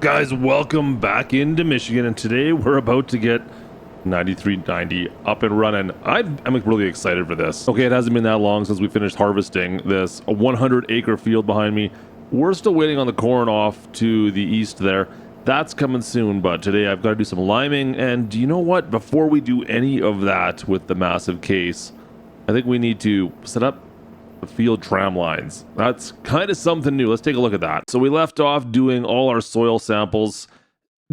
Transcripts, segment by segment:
Guys, welcome back into Michigan, and today we're about to get 9390 up and running. I'm really excited for this. Okay, it hasn't been that long since we finished harvesting this 100-acre field behind me. We're still waiting on the corn off to the east there. That's coming soon, but today I've got to do some liming, and you know what? Before we do any of that with the massive case, I think we need to set up the field tram lines. That's kind of something new. Let's take a look at that. So we left off doing all our soil samples.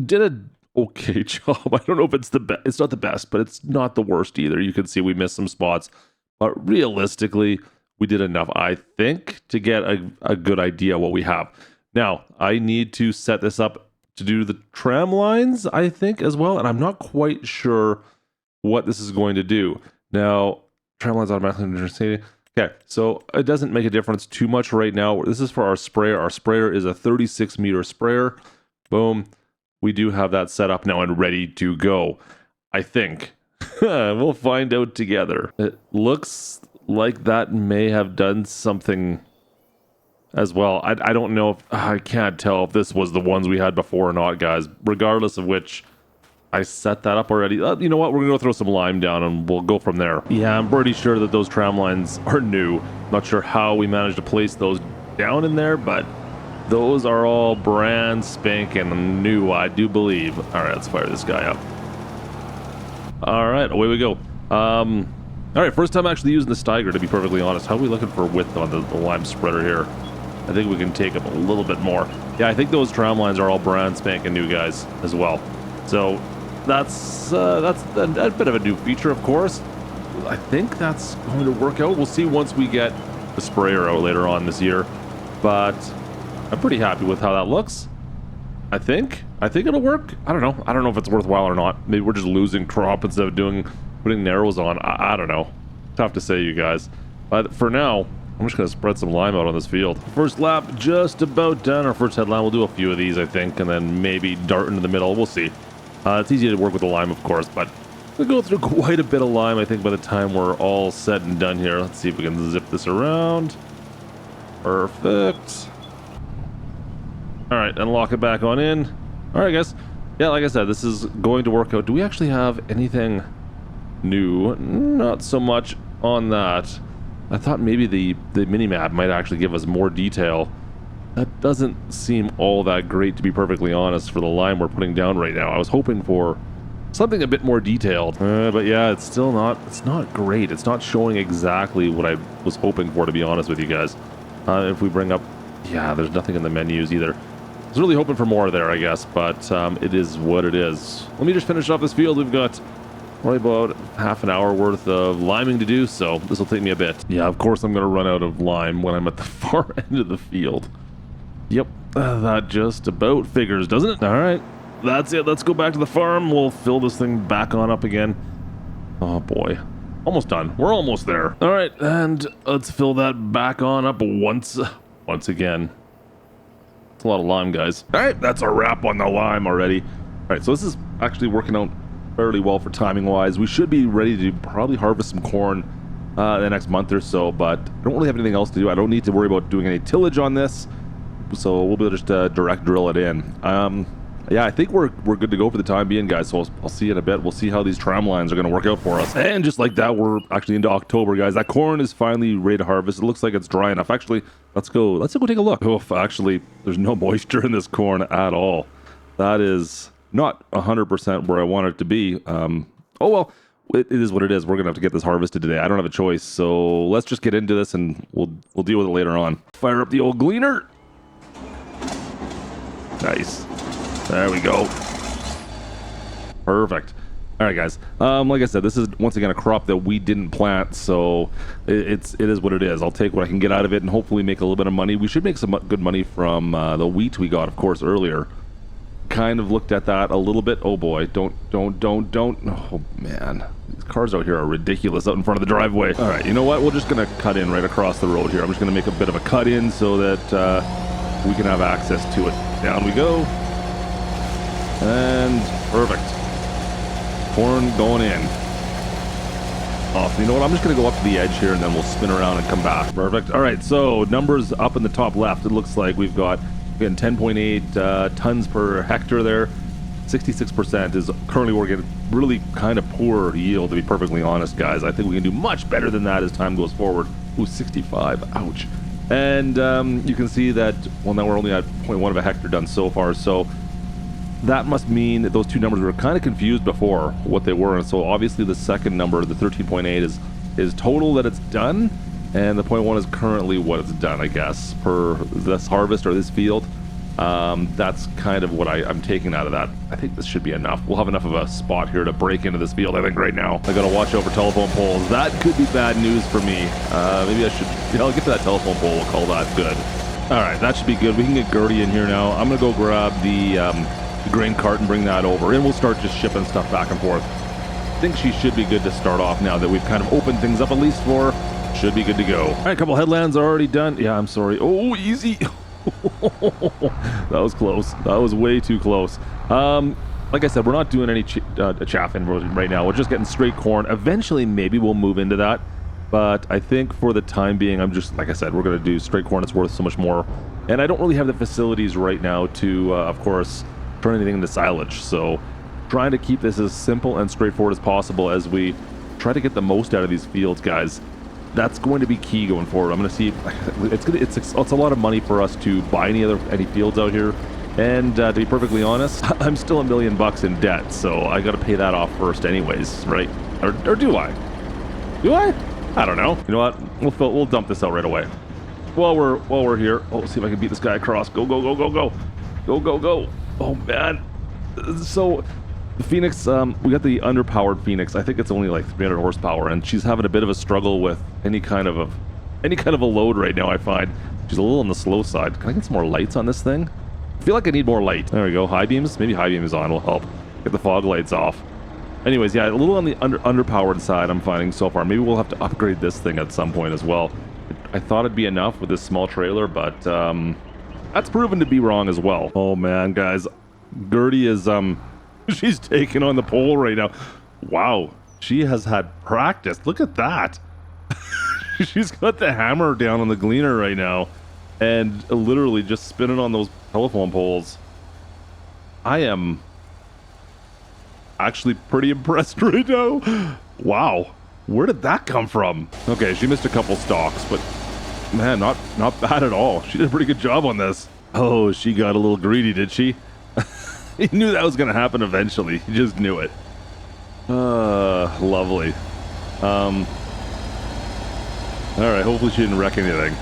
Did a okay job. I don't know if it's the best. It's not the best, but it's not the worst either. You can see we missed some spots, but realistically, we did enough, I think, to get a good idea what we have. Now, I need to set this up to do the tram lines, I think, as well, and I'm not quite sure what this is going to do. Now, tram lines automatically interceding. Okay, so it doesn't make a difference too much right now. This is for our sprayer. Our sprayer is a 36-meter sprayer. Boom. We do have that set up now and ready to go, I think. We'll find out together. It looks like that may have done something as well. I don't know if... I can't tell if this was the ones we had before or not, guys. Regardless of which... I set that up already. You know what? We're going to go throw some lime down and we'll go from there. Yeah, I'm pretty sure that those tram lines are new. Not sure how we managed to place those down in there, but those are all brand spanking new, I do believe. All right, let's fire this guy up. All right, away we go. All right, first time actually using the Steiger, to be perfectly honest. How are we looking for width on the lime spreader here? I think we can take up a little bit more. Yeah, I think those tram lines are all brand spanking new, guys, as well. So... That's a bit of a new feature, of course. I think that's going to work out. We'll see once we get the sprayer out later on this year. But I'm pretty happy with how that looks. I think it'll work. I don't know. I don't know if it's worthwhile or not. Maybe we're just losing crop instead of putting narrows on. I don't know. Tough to say, you guys. But for now, I'm just going to spread some lime out on this field. First lap just about done. Our first headline, we'll do a few of these, I think, and then maybe dart into the middle. We'll see. It's easy to work with the lime, of course, but we'll go through quite a bit of lime, I think, by the time we're all set and done here. Let's see if we can zip this around. Perfect. All right, and lock it back on in. All right, guys. Yeah, like I said, this is going to work out. Do we actually have anything new? Not so much on that. I thought maybe the mini-map might actually give us more detail. That doesn't seem all that great, to be perfectly honest, for the lime we're putting down right now. I was hoping for something a bit more detailed, but yeah, it's not great. It's not showing exactly what I was hoping for, to be honest with you guys. If we bring up, yeah, there's nothing in the menus either. I was really hoping for more there, I guess, but it is what it is. Let me just finish off this field. We've got probably about half an hour worth of liming to do, so this will take me a bit. Yeah, of course I'm going to run out of lime when I'm at the far end of the field. Yep, that just about figures, doesn't it? All right, that's it. Let's go back to the farm. We'll fill this thing back on up again. Oh boy, almost done. We're almost there. All right, and let's fill that back on up once again. It's a lot of lime, guys. All right, that's a wrap on the lime already. All right, so this is actually working out fairly well for timing wise. We should be ready to probably harvest some corn the next month or so, but I don't really have anything else to do. I don't need to worry about doing any tillage on this. So we'll be able to just direct drill it in. Yeah, I think we're good to go for the time being, guys. So I'll see you in a bit. We'll see how these tram lines are going to work out for us. And just like that, we're actually into October, guys. That corn is finally ready to harvest. It looks like it's dry enough. Actually, let's go take a look. Oh, actually, there's no moisture in this corn at all. That is not 100% where I want it to be. Oh well, it is what it is. We're gonna have to get this harvested today. I don't have a choice. So let's just get into this, and we'll deal with it later on. Fire up the old gleaner. Nice. There we go. Perfect. All right, guys. Like I said, this is once again a crop that we didn't plant, so it is what it is. I'll take what I can get out of it and hopefully make a little bit of money. We should make some good money from the wheat we got, of course, earlier. Kind of looked at that a little bit. Oh boy, don't. Oh man, these cars out here are ridiculous out in front of the driveway. All right, you know what? We're just gonna cut in right across the road here. I'm just gonna make a bit of a cut in so that we can have access to it. Down we go. And perfect. Corn going in. Awesome. You know what? I'm just going to go up to the edge here and then we'll spin around and come back. Perfect. All right. So numbers up in the top left. It looks like we've got Again, 10.8 tons per hectare there. 66% is currently where we're getting really kind of poor yield, to be perfectly honest, guys. I think we can do much better than that as time goes forward. Ooh, 65, ouch. And you can see that, well, now we're only at 0.1 of a hectare done so far, so that must mean that those two numbers were kind of confused before what they were. And so obviously the second number, the 13.8, is total that it's done, and the 0.1 is currently what it's done, I guess, per this harvest or this field. That's kind of what I'm taking out of that. I think this should be enough. We'll have enough of a spot here to break into this field, I think, right now. I gotta watch over telephone poles. That could be bad news for me. Maybe I should, yeah, I'll get to that telephone pole. We'll call that good. All right, that should be good. We can get Gertie in here now. I'm gonna go grab the grain cart and bring that over, and we'll start just shipping stuff back and forth. I think she should be good to start off now that we've kind of opened things up, at least for her. Should be good to go. All right, a couple headlands are already done. Yeah, I'm sorry. Oh, easy. That was close. That was way too close. Like I said, we're not doing any chaffing right now. We're just getting straight corn. Eventually, maybe we'll move into that. But I think for the time being, I'm just, like I said, we're going to do straight corn. It's worth so much more. And I don't really have the facilities right now to, of course, turn anything into silage. So trying to keep this as simple and straightforward as possible as we try to get the most out of these fields, guys. That's going to be key going forward. I'm going to see, it's a lot of money for us to buy any fields out here. And to be perfectly honest, I'm still $1 million in debt, so I got to pay that off first anyways, right? Or do I? Do I? I don't know. You know what? We'll dump this out right away. While we're here, let's see if I can beat this guy across. Go, go, go, go, go. Go, go, go. Oh, man. So the Phoenix, we got the underpowered Phoenix. I think it's only like 300 horsepower, and she's having a bit of a struggle with any kind of a load right now, I find. She's a little on the slow side. Can I get some more lights on this thing? I feel like I need more light. There we go. High beams? Maybe high beam is on will help. Get the fog lights off. Anyways, yeah, a little on the underpowered side I'm finding so far. Maybe we'll have to upgrade this thing at some point as well. I thought it'd be enough with this small trailer, but that's proven to be wrong as well. Oh man, guys. Gertie is she's taking on the pole right now. Wow, she has had practice. Look at that. She's got the hammer down on the gleaner right now and literally just spinning on those telephone poles. I am actually pretty impressed right now. Wow, where did that come from? Okay, she missed a couple stalks, but man, not bad at all. She did a pretty good job on this. Oh, she got a little greedy, did she? He knew that was going to happen eventually. He just knew it. Lovely. All right, hopefully she didn't wreck anything.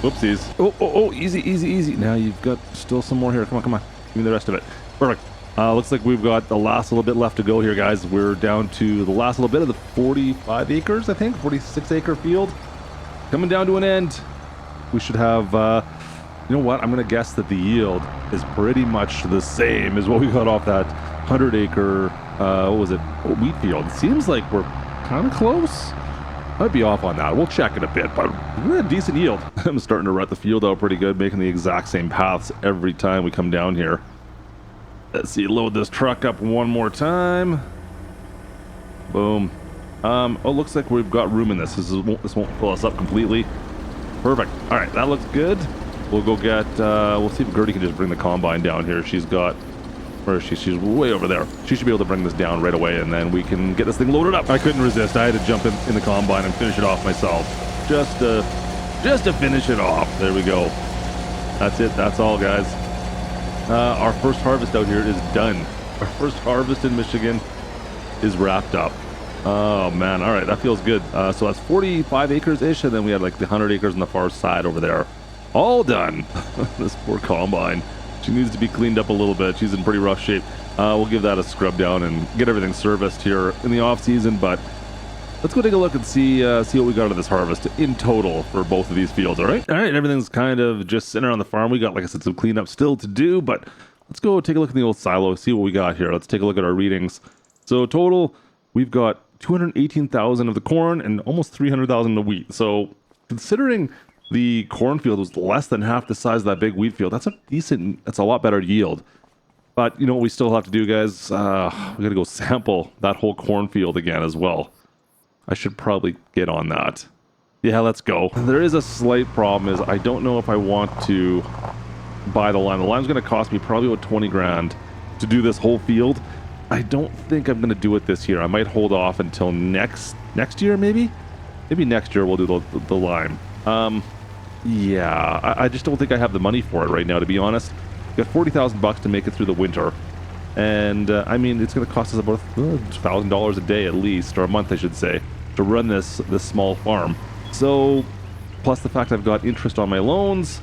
Whoopsies. Oh, easy. Now you've got still some more here. Come on. Give me the rest of it. Perfect. Looks like we've got the last little bit left to go here, guys. We're down to the last little bit of the 45 acres, I think. 46 acre field. Coming down to an end. We should have, you know what? I'm going to guess that the yield is pretty much the same as what we got off that 100 acre, what was it? Wheat field. It seems like we're kind of close. I'd be off on that. We'll check in a bit, but we're at a decent yield. I'm starting to rut the field out pretty good, making the exact same paths every time we come down here. Let's see, load this truck up one more time. Boom. Oh, looks like we've got room in this. This won't fill us up completely. Perfect. All right, that looks good. We'll go get, we'll see if Gertie can just bring the combine down here. She's got, where is she? She's way over there. She should be able to bring this down right away, and then we can get this thing loaded up. I couldn't resist. I had to jump in the combine and finish it off myself. Just to finish it off. There we go. That's it. That's all, guys. Our first harvest out here is done. Our first harvest in Michigan is wrapped up. Oh man, all right, that feels good. So that's 45 acres-ish, and then we had like the 100 acres on the far side over there. All done. This poor combine. She needs to be cleaned up a little bit. She's in pretty rough shape. We'll give that a scrub down and get everything serviced here in the off season, but let's go take a look and see what we got out of this harvest in total for both of these fields, all right? All right, everything's kind of just sitting around the farm. We got, like I said, some cleanup still to do, but let's go take a look in the old silo, see what we got here. Let's take a look at our readings. So total, we've got 218,000 of the corn and almost 300,000 of the wheat. So considering the cornfield was less than half the size of that big wheat field, that's a lot better yield. But you know what we still have to do, guys? We gotta go sample that whole cornfield again as well. I should probably get on that. Yeah, let's go. There is a slight problem, is I don't know if I want to buy the lime. The lime's going to cost me probably about 20 grand to do this whole field. I don't think I'm going to do it this year. I might hold off until next year, maybe next year we'll do the lime. Yeah, I just don't think I have the money for it right now, to be honest. Got 40,000 bucks to make it through the winter, and I mean, it's going to cost us about $1,000 a day at least, or a month I should say, to run this small farm. So plus the fact I've got interest on my loans,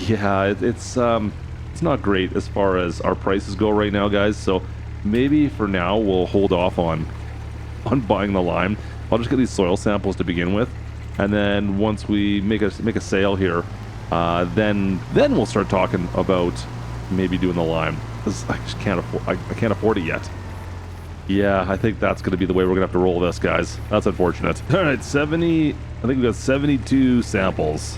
yeah, it's not great as far as our prices go right now, guys. So maybe for now we'll hold off on buying the lime. I'll just get these soil samples to begin with, and then once we make a sale here, then we'll start talking about maybe doing the lime, because I just can't afford I can't afford it yet. Yeah, I think that's going to be the way we're going to have to roll this, guys. That's unfortunate. All right, 70. I think we got 72 samples.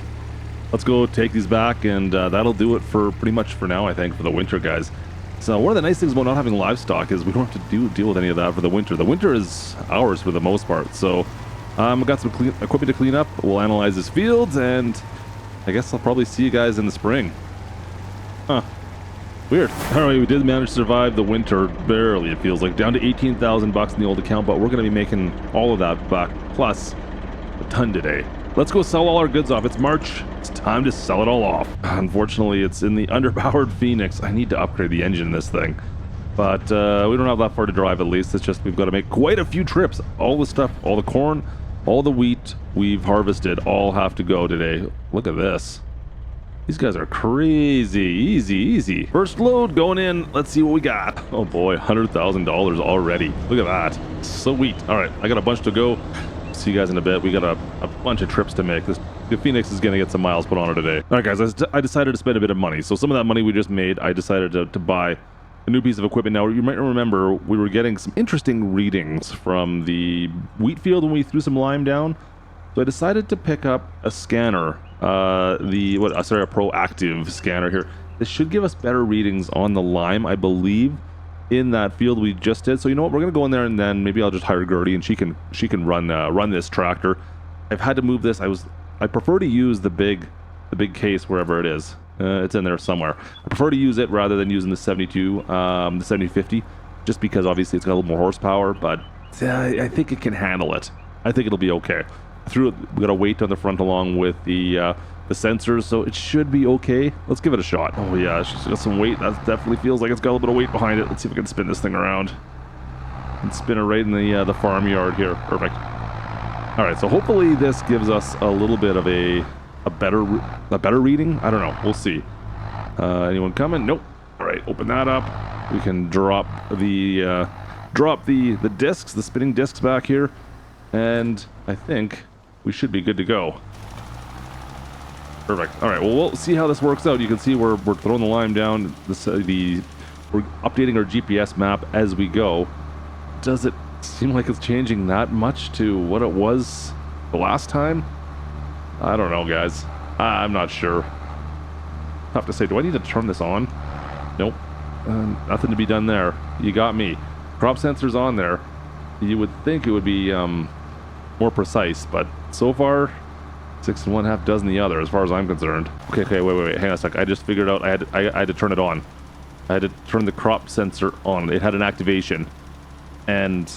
Let's go take these back, and that'll do it for pretty much for now, I think, for the winter, guys. So one of the nice things about not having livestock is we don't have to deal with any of that for the winter. The winter is ours for the most part. So I've got some equipment to clean up. We'll analyze this field, and I guess I'll probably see you guys in the spring. Huh. Weird. All right, we did manage to survive the winter, barely it feels like, down to 18,000 bucks in the old account, but we're going to be making all of that back, plus a ton today. Let's go sell all our goods off. It's March. It's time to sell it all off. Unfortunately, it's in the underpowered Phoenix. I need to upgrade the engine in this thing, but we don't have that far to drive at least. It's just we've got to make quite a few trips. All the stuff, all the corn, all the wheat we've harvested all have to go today. Look at this. These guys are crazy. Easy. First load going in. Let's see what we got. Oh boy, $100,000 already. Look at that. Sweet. All right, I got a bunch to go. See you guys in a bit. We got a bunch of trips to make. The Phoenix is going to get some miles put on it today. All right, guys, I decided to spend a bit of money. So some of that money we just made, I decided to buy a new piece of equipment. Now, you might remember we were getting some interesting readings from the wheat field when we threw some lime down. So I decided to pick up a scanner, a proactive scanner here. This should give us better readings on the lime, I believe, in that field we just did. So you know what, we're gonna go in there, and then maybe I'll just hire Gertie, and she can run this tractor. I've had to move this. I prefer to use the big case wherever it is. It's in there somewhere. I prefer to use it rather than using the 7050, just because obviously it's got a little more horsepower. But I think it can handle it. I think it'll be okay. We got a weight on the front along with the sensors, so it should be okay. Let's give it a shot. Oh yeah, she's got some weight. That definitely feels like it's got a little bit of weight behind it. Let's see if we can spin this thing around and spin it right in the farmyard here. Perfect. All right, so hopefully this gives us a little bit of a better reading. I don't know. We'll see. Anyone coming? Nope. All right, open that up. We can drop the discs, the spinning discs back here, and I think we should be good to go. Perfect. All right, well, we'll see how this works out. You can see we're throwing the lime down. We're updating our GPS map as we go. Does it seem like it's changing that much to what it was the last time? I don't know, guys. I'm not sure. I have to say, do I need to turn this on? Nope. Nothing to be done there. You got me. Crop sensor's on there. You would think it would be more precise, but so far 6 in one, half dozen the other, as far as I'm concerned. Okay, wait, hang on a sec. I just figured out I had to turn it on. I had to turn the crop sensor on. It had an activation, and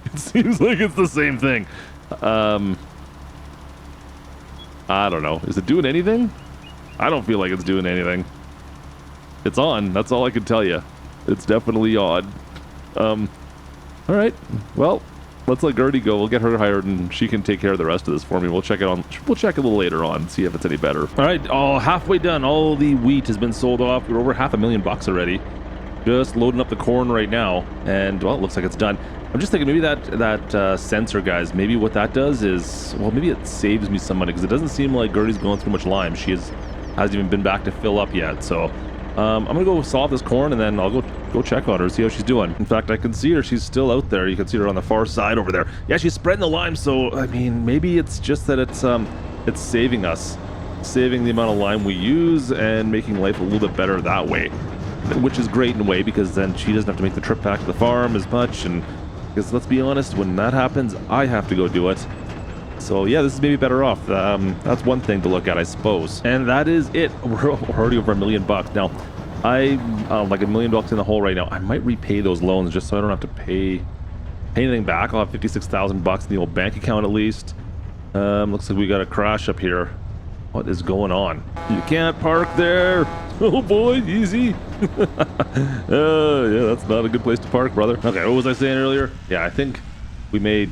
it seems like it's the same thing. I don't know. Is it doing anything? I don't feel like it's doing anything. It's on. That's all I can tell you. It's definitely on. All right. Well, let's let Gertie go. We'll get her hired, and she can take care of the rest of this for me. We'll check it a little later on, see if it's any better. All right, all halfway done. All the wheat has been sold off. We're over $500,000 already. Just loading up the corn right now, and well, it looks like it's done. I'm just thinking maybe that sensor, guys, maybe what that does is, well, maybe it saves me some money, because it doesn't seem like Gertie's going through much lime. She hasn't even been back to fill up yet. So I'm gonna go saw this corn, and then I'll go check on her, see how she's doing. In fact, I can see her. She's still out there. You can see her on the far side over there. Yeah, she's spreading the lime. So I mean, maybe it's just that it's saving the amount of lime we use and making life a little bit better that way, which is great in a way, because then she doesn't have to make the trip back to the farm as much. And because let's be honest, when that happens, I have to go do it. So yeah, this is maybe better off. That's one thing to look at, I suppose. And that is it. We're already over $1 million now. I'm like $1 million in the hole right now. I might repay those loans just so I don't have to pay anything back. I'll have 56,000 bucks in the old bank account at least. Looks like we got a crash up here. What is going on? You can't park there. Oh boy, easy. Yeah, that's not a good place to park, brother. Okay, what was I saying earlier? Yeah, I think we may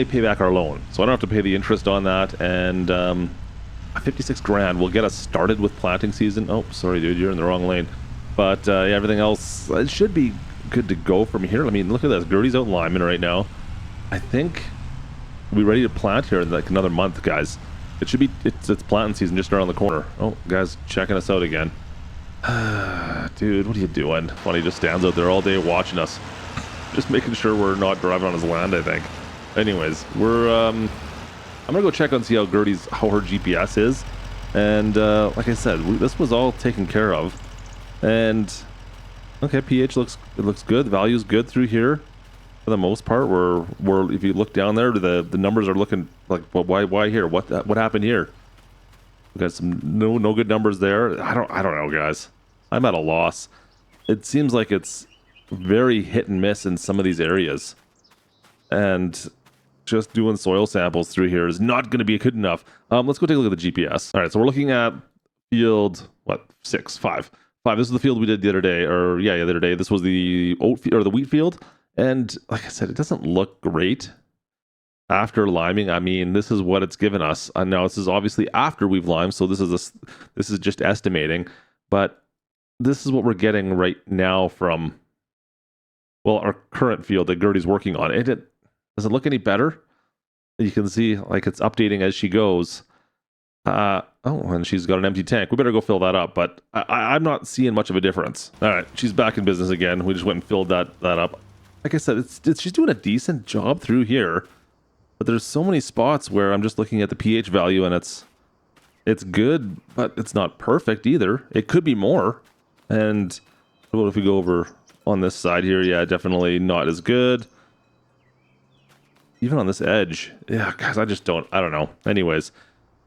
pay back our loan, so I don't have to pay the interest on that. And 56 grand will get us started with planting season. Oh, sorry, dude, you're in the wrong lane. But yeah, everything else, it should be good to go from here. I mean, look at this. Gertie's out liming right now. I think we'll be ready to plant here in like another month, guys. It should be, it's planting season just around the corner. Oh, guys checking us out again. Dude, what are you doing? Funny, just stands out there all day watching us. Just making sure we're not driving on his land, I think. Anyways, we're, I'm gonna go check on see how her GPS is. And like I said, this was all taken care of. And okay, pH looks good. The value's good through here. For the most part, we're if you look down there, the numbers are looking like, well, why here? What happened here? We got some no good numbers there. I don't know, guys. I'm at a loss. It seems like it's very hit and miss in some of these areas, and just doing soil samples through here is not going to be good enough. Let's go take a look at the GPS. All right, so we're looking at field 5. This is the field we did the other day, or yeah, the other day. This was the the wheat field. And like I said, it doesn't look great after liming. I mean, this is what it's given us. Now this is obviously after we've limed, so this is just estimating. But this is what we're getting right now from, well, our current field that Gertie's working on. Does it look any better? You can see like it's updating as she goes. Oh, and she's got an empty tank. We better go fill that up. But I'm not seeing much of a difference. All right, she's back in business again. We just went and filled that up. Like I said, she's doing a decent job through here, but there's so many spots where I'm just looking at the pH value and it's good, but it's not perfect either. It could be more. And what if we go over on this side here? Yeah, definitely not as good. Even on this edge, yeah, guys, I don't know. Anyways,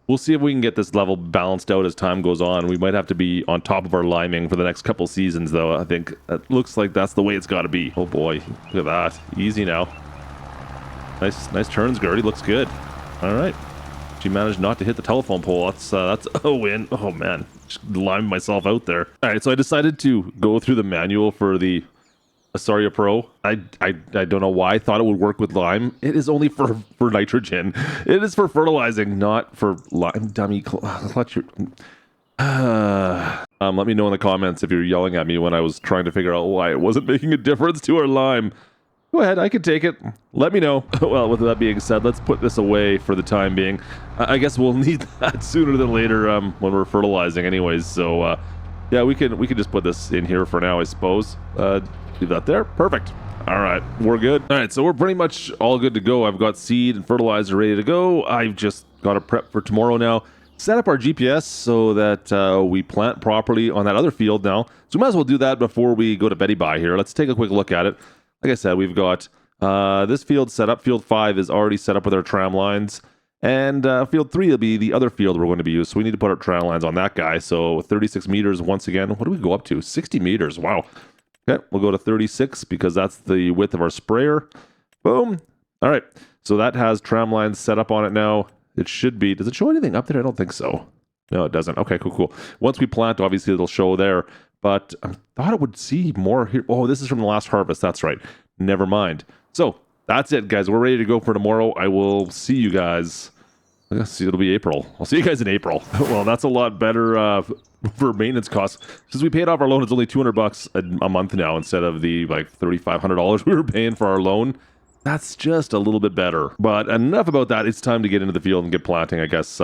we'll see if we can get this level balanced out as time goes on. We might have to be on top of our liming for the next couple seasons, though. I think that looks like that's the way it's got to be. Oh boy, look at that. Easy now. Nice turns, Gertie. Looks good. All right. She managed not to hit the telephone pole. That's a win. Oh man, just limed myself out there. All right, so I decided to go through the manual for the Asaria Pro. I don't know why I thought it would work with lime. It is only for nitrogen. It is for fertilizing, not for lime. Dummy clutch. Let me know in the comments if you're yelling at me when I was trying to figure out why it wasn't making a difference to our lime. Go ahead, I can take it. Let me know. Well, with that being said, let's put this away for the time being. I guess we'll need that sooner than later when we're fertilizing anyways. So yeah, we can just put this in here for now, I suppose. Leave that there. Perfect. All right, we're good. All right, so we're pretty much all good to go. I've got seed and fertilizer ready to go. I've just got to prep for tomorrow now. Set up our GPS so that we plant properly on that other field now. So we might as well do that before we go to Betty Bye here. Let's take a quick look at it. Like I said, we've got this field set up. Field 5 is already set up with our tram lines. And field 3 will be the other field we're going to be using. So we need to put our tram lines on that guy. So 36 meters once again. What do we go up to? 60 meters. Wow. Okay, we'll go to 36 because that's the width of our sprayer. Boom. All right. So that has tram lines set up on it now. It should be. Does it show anything up there? I don't think so. No, it doesn't. Okay, cool. Once we plant, obviously it'll show there. But I thought it would see more here. Oh, this is from the last harvest. That's right. Never mind. So that's it, guys. We're ready to go for tomorrow. I will see you guys. I guess it'll be April. I'll see you guys in April. Well, that's a lot better for maintenance costs. Since we paid off our loan, it's only $200 a month now instead of the like $3,500 we were paying for our loan. That's just a little bit better. But enough about that. It's time to get into the field and get planting, I guess.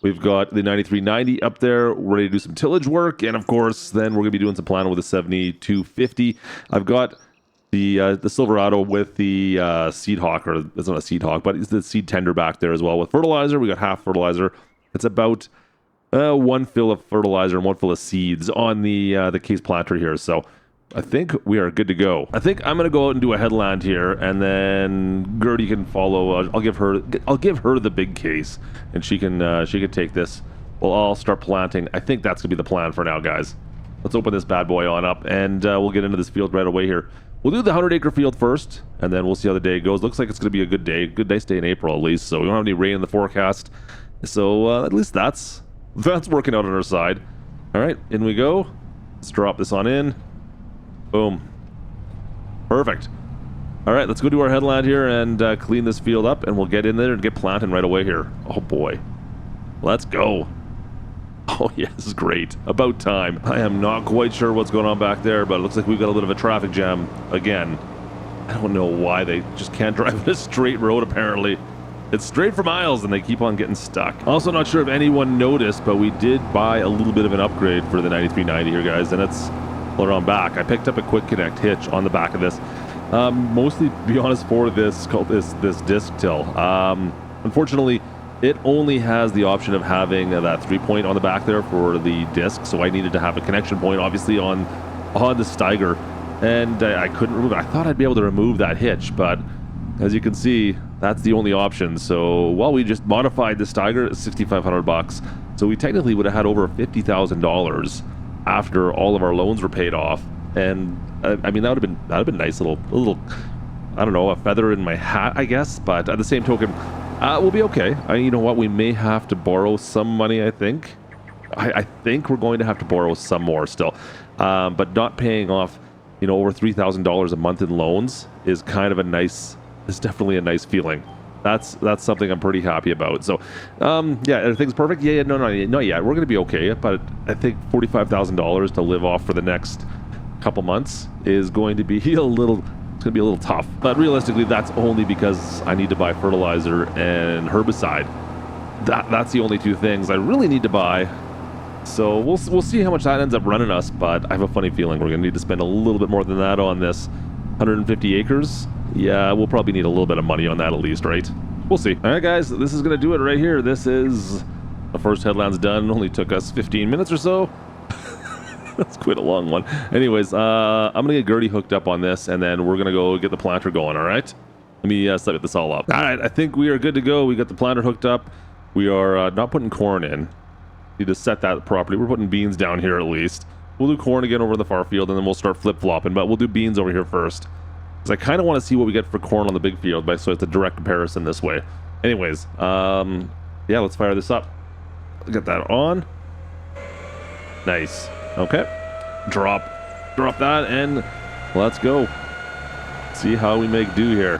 We've got the 9390 up there. We're ready to do some tillage work. And of course, then we're going to be doing some planting with the 7250. I've got the Silverado with the seed hawk, or it's not a seed hawk, but it's the seed tender back there as well with fertilizer. We got half fertilizer. It's about one fill of fertilizer and one fill of seeds on the case planter here. So I think we are good to go. I think I'm gonna go out and do a headland here, and then Gertie can follow. I'll give her the big case, and she can take this. We'll all start planting. I think that's gonna be the plan for now, guys. Let's open this bad boy on up, and we'll get into this field right away here. We'll do the 100-acre field first, and then we'll see how the day goes. Looks like it's gonna be a good day. Good nice day in April at least. So we don't have any rain in the forecast. So at least that's working out on our side. All right, in we go. Let's drop this on in. Boom. Perfect. All right, let's go do our headland here and clean this field up, and we'll get in there and get planting right away here. Oh boy. Let's go. Oh yeah, this is great. About time. I am not quite sure what's going on back there, but it looks like we've got a bit of a traffic jam again. I don't know why they just can't drive a straight road apparently. It's straight for miles and they keep on getting stuck. Also not sure if anyone noticed, but we did buy a little bit of an upgrade for the 9390 here, guys, and it's on back. I picked up a quick connect hitch on the back of this. Mostly, to be honest, for this disc till. Unfortunately, it only has the option of having that 3-point on the back there for the disc, so I needed to have a connection point, obviously, on the Steiger, and I couldn't remove it. I thought I'd be able to remove that hitch, but as you can see, that's the only option. So while we just modified the Steiger at $6,500, so we technically would have had over $50,000 after all of our loans were paid off, and I mean that would have been nice, little I don't know, a feather in my hat, I guess. But at the same token, we'll be okay. You know what? We may have to borrow some money. I think we're going to have to borrow some more still, but not paying off, you know, over $3,000 a month in loans is kind of a nice. It's definitely a nice feeling. That's something I'm pretty happy about. So, yeah, everything's perfect. Yeah, no, not yet. We're gonna be okay. But I think $45,000 to live off for the next couple months is going to be a little. It's gonna be a little tough. But realistically, that's only because I need to buy fertilizer and herbicide. That's the only two things I really need to buy. So we'll see how much that ends up running us. But I have a funny feeling we're gonna need to spend a little bit more than that on this 150 acres. Yeah, we'll probably need a little bit of money on that at least, right? We'll see. All right, guys, this is going to do it right here. This is the first headland's done. Only took us 15 minutes or so. That's quite a long one. Anyways, I'm going to get Gertie hooked up on this, and then we're going to go get the planter going, all right? Let me set this all up. All right, I think we are good to go. We got the planter hooked up. We are not putting corn in. Need to set that properly. We're putting beans down here at least. We'll do corn again over in the far field, and then we'll start flip-flopping, but we'll do beans over here first. Because I kind of want to see what we get for corn on the big field, so it's a direct comparison this way. Anyways, yeah, let's fire this up. Get that on. Nice. Okay. Drop that, and let's go. See how we make do here.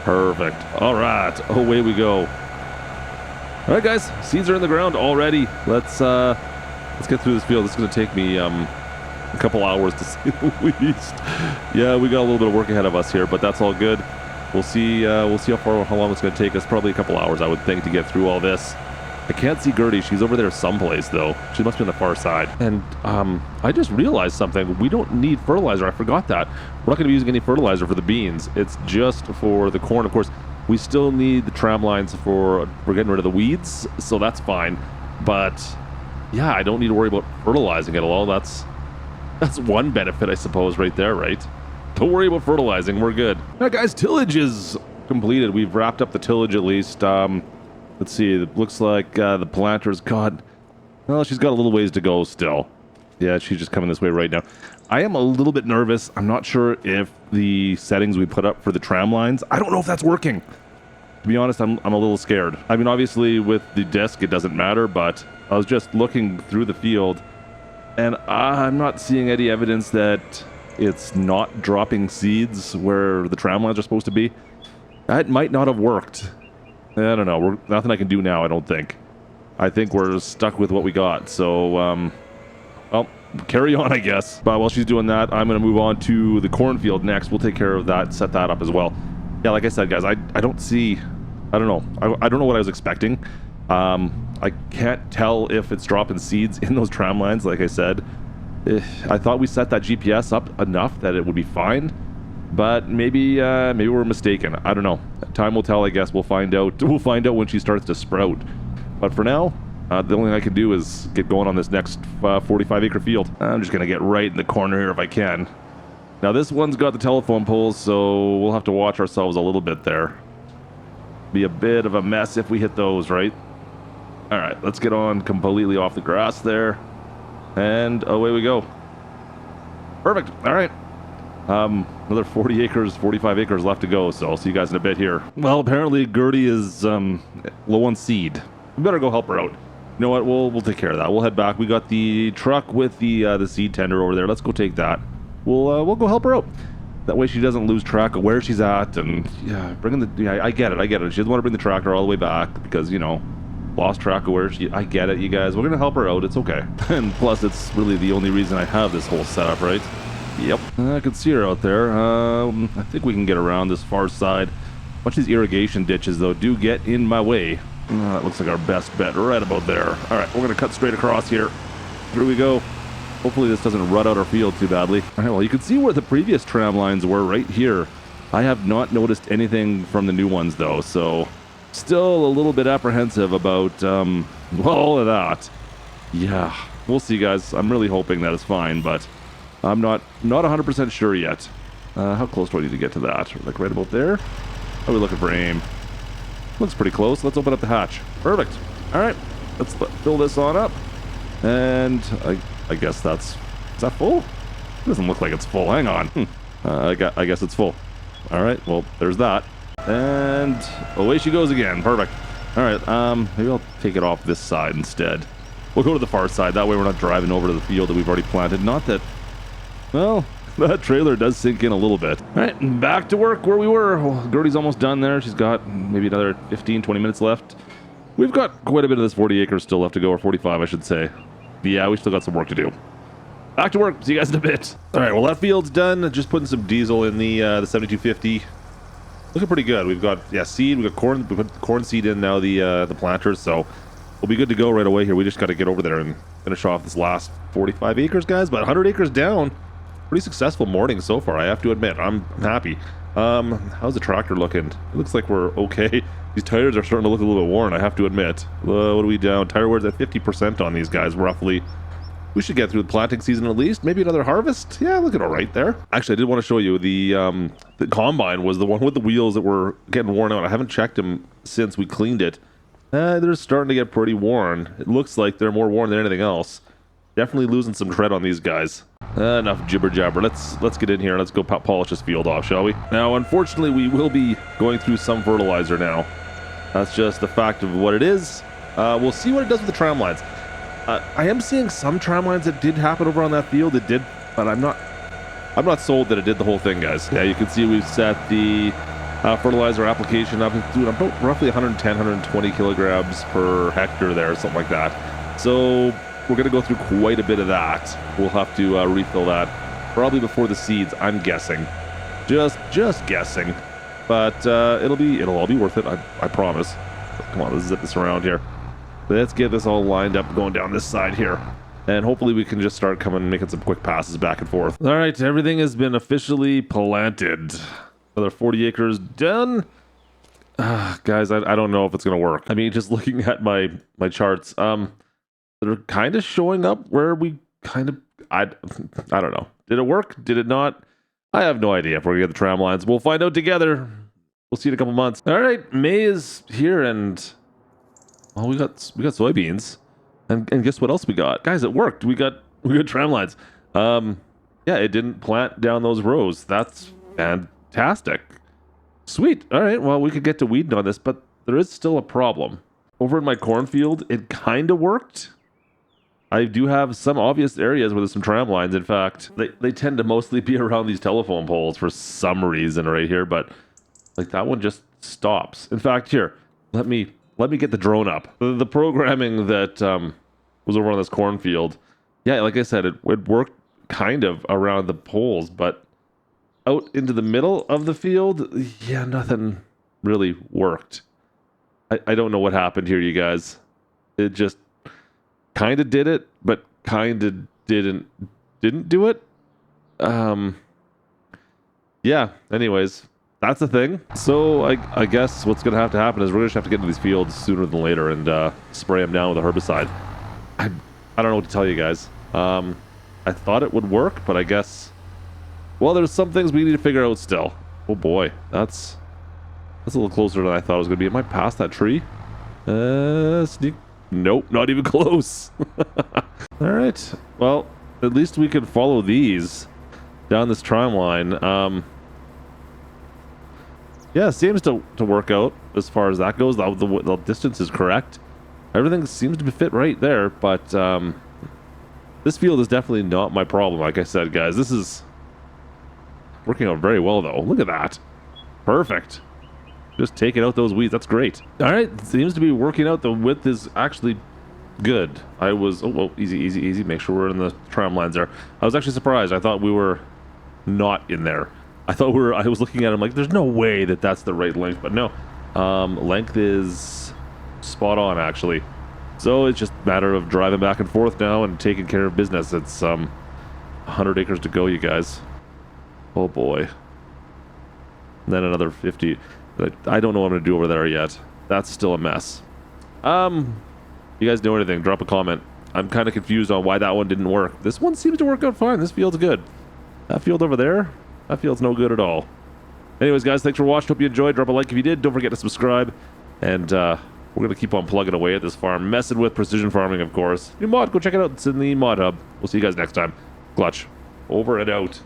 Perfect. All right, away we go. All right, guys, seeds are in the ground already. Let's get through this field. This is going to take me a couple hours to say the least. Yeah, we got a little bit of work ahead of us here, but that's all good. We'll see how long it's going to take us. Probably a couple hours, I would think, to get through all this. I can't see Gertie. She's over there someplace, though. She must be on the far side. And I just realized something. We don't need fertilizer. I forgot that. We're not going to be using any fertilizer for the beans. It's just for the corn. Of course, we still need the tram lines for getting rid of the weeds, so that's fine. But yeah, I don't need to worry about fertilizing it at all. That's one benefit, I suppose, right there, right? Don't worry about fertilizing. We're good. Now, guys, tillage is completed. We've wrapped up the tillage at least. Let's see. It looks like the planter's got... Well, she's got a little ways to go still. Yeah, she's just coming this way right now. I am a little bit nervous. I'm not sure if the settings we put up for the tram lines... I don't know if that's working. To be honest, I'm a little scared. I mean, obviously, with the disc, it doesn't matter, but I was just looking through the field, and I'm not seeing any evidence that it's not dropping seeds where the tram lines are supposed to be. That might not have worked. I don't know. Nothing I can do now, I don't think. I think we're stuck with what we got. So, well, carry on, I guess. But while she's doing that, I'm going to move on to the cornfield next. We'll take care of that, set that up as well. Yeah, like I said, guys, I don't see... I don't know. I don't know what I was expecting. I can't tell if it's dropping seeds in those tram lines, like I said. I thought we set that GPS up enough that it would be fine, but maybe we're mistaken. I don't know. Time will tell, I guess. We'll find out. We'll find out when she starts to sprout. But for now, The only thing I can do is get going on this next 45-acre field. I'm just going to get right in the corner here if I can. Now this one's got the telephone poles, so we'll have to watch ourselves a little bit there. Be a bit of a mess if we hit those, right? All right, let's get on completely off the grass there. And away we go. Perfect. All right. Another 40 acres, 45 acres left to go, so I'll see you guys in a bit here. Well, apparently Gertie is low on seed. We better go help her out. You know what? We'll take care of that. We'll head back. We got the truck with the seed tender over there. Let's go take that. We'll go help her out. That way she doesn't lose track of where she's at. And yeah, I get it. She doesn't want to bring the tractor all the way back because, you know, lost track of where she. I get it, you guys. We're gonna help her out. It's okay. And plus, it's really the only reason I have this whole setup, right? Yep. I can see her out there. I think we can get around this far side. Watch these irrigation ditches, though, do get in my way. That looks like our best bet right about there. All right, we're gonna cut straight across here. Through we go. Hopefully this doesn't rut out our field too badly. All right, well, you can see where the previous tram lines were right here. I have not noticed anything from the new ones, though, so still a little bit apprehensive about, all of that. Yeah, we'll see, guys. I'm really hoping that is fine, but I'm not 100% sure yet. How close do I need to get to that? Like right about there? How are we looking for aim? Looks pretty close. Let's open up the hatch. Perfect. All right, let's fill this on up. And I guess is that full? It doesn't look like it's full. Hang on. I guess it's full. All right, well, there's that. And away she goes again. Perfect. All right, maybe I'll take it off this side instead. We'll go to the far side. That way we're not driving over to the field that we've already planted. Not that, well, that trailer does sink in a little bit. All right, back to work where we were. Well, Gertie's almost done there. She's got maybe another 15, 20 minutes left. We've got quite a bit of this 40 acres still left to go, or 45, I should say. Yeah, we still got some work to do. Back to work. See you guys in a bit. All right, well, that field's done. Just putting some diesel in the 7250. Looking pretty good. We've got seed. We got corn. We put corn seed in now. The planters. So we'll be good to go right away here. We just got to get over there and finish off this last 45 acres, guys. But 100 acres down. Pretty successful morning so far, I have to admit. I'm happy. How's the tractor looking? It looks like we're okay. These tires are starting to look a little bit worn, I have to admit. What are we down? Tire wear's at 50% on these guys, roughly. We should get through the planting season at least. Maybe another harvest. Yeah, looking all right there. Actually, I did want to show you the combine was the one with the wheels that were getting worn out. I haven't checked them since we cleaned it. They're starting to get pretty worn. It looks like they're more worn than anything else. Definitely losing some tread on these guys. Enough jibber jabber. Let's get in here. Let's go polish this field off, shall we? Now, unfortunately, we will be going through some fertilizer now. That's just the fact of what it is. We'll see what it does with the tram lines. I am seeing some tram lines that did happen over on that field. It did, but I'm not sold that it did the whole thing, guys. Yeah, you can see we've set the fertilizer application up to about roughly 110, 120 kilograms per hectare there, something like that. So we're going to go through quite a bit of that. We'll have to refill that probably before the seeds, I'm guessing. Just guessing. But it'll all be worth it, I promise. Come on, let's zip this around here. Let's get this all lined up going down this side here. And hopefully we can just start making some quick passes back and forth. All right, everything has been officially planted. Another 40 acres done. Guys, I don't know if it's going to work. I mean, just looking at my charts, they're kind of showing up where we kind of... I don't know. Did it work? Did it not? I have no idea if we're going to get the tram lines. We'll find out together. We'll see in a couple months. All right, May is here, and well, we got soybeans, and guess what else we got, guys? It worked. We got tram lines. Yeah, it didn't plant down those rows. That's fantastic. Sweet. All right. Well, we could get to weeding on this, but there is still a problem. Over in my cornfield, it kind of worked. I do have some obvious areas where there's some tram lines. In fact, they tend to mostly be around these telephone poles for some reason right here, but like that one just stops. In fact, here, let me get the drone up. The programming that was over on this cornfield, yeah, like I said, it worked kind of around the poles, but out into the middle of the field, yeah, nothing really worked. I don't know what happened here, you guys. It just kind of did it, but kind of didn't do it. Yeah, anyways, that's the thing. So I guess what's going to happen is we're going to have to get into these fields sooner than later and spray them down with a herbicide. I don't know what to tell you guys. I thought it would work, but I guess, well, there's some things we need to figure out still. Oh boy, that's a little closer than I thought it was going to be. Am I past that tree? Sneak. Nope, not even close. All right. Well, at least we can follow these down this tram line. Yeah, seems to work out as far as that goes. The distance is correct. Everything seems to fit right there, but this field is definitely not my problem. Like I said, guys, this is working out very well, though. Look at that. Perfect. Just taking out those weeds. That's great. All right. Seems to be working out. The width is actually good. I was... Oh, whoa, easy. Make sure we're in the tram lines there. I was actually surprised. I thought we were not in there. I thought we were... I was looking at him like, there's no way that that's the right length. But no. Length is spot on, actually. So it's just a matter of driving back and forth now and taking care of business. It's 100 acres to go, you guys. Oh, boy. And then another 50... I don't know what I'm going to do over there yet. That's still a mess. You guys know anything, drop a comment. I'm kind of confused on why that one didn't work. This one seems to work out fine. This field's good. That field over there, that field's no good at all. Anyways, guys, thanks for watching. Hope you enjoyed. Drop a like if you did. Don't forget to subscribe. And we're going to keep on plugging away at this farm. Messing with precision farming, of course. New mod, go check it out. It's in the mod hub. We'll see you guys next time. Klutch. Over and out.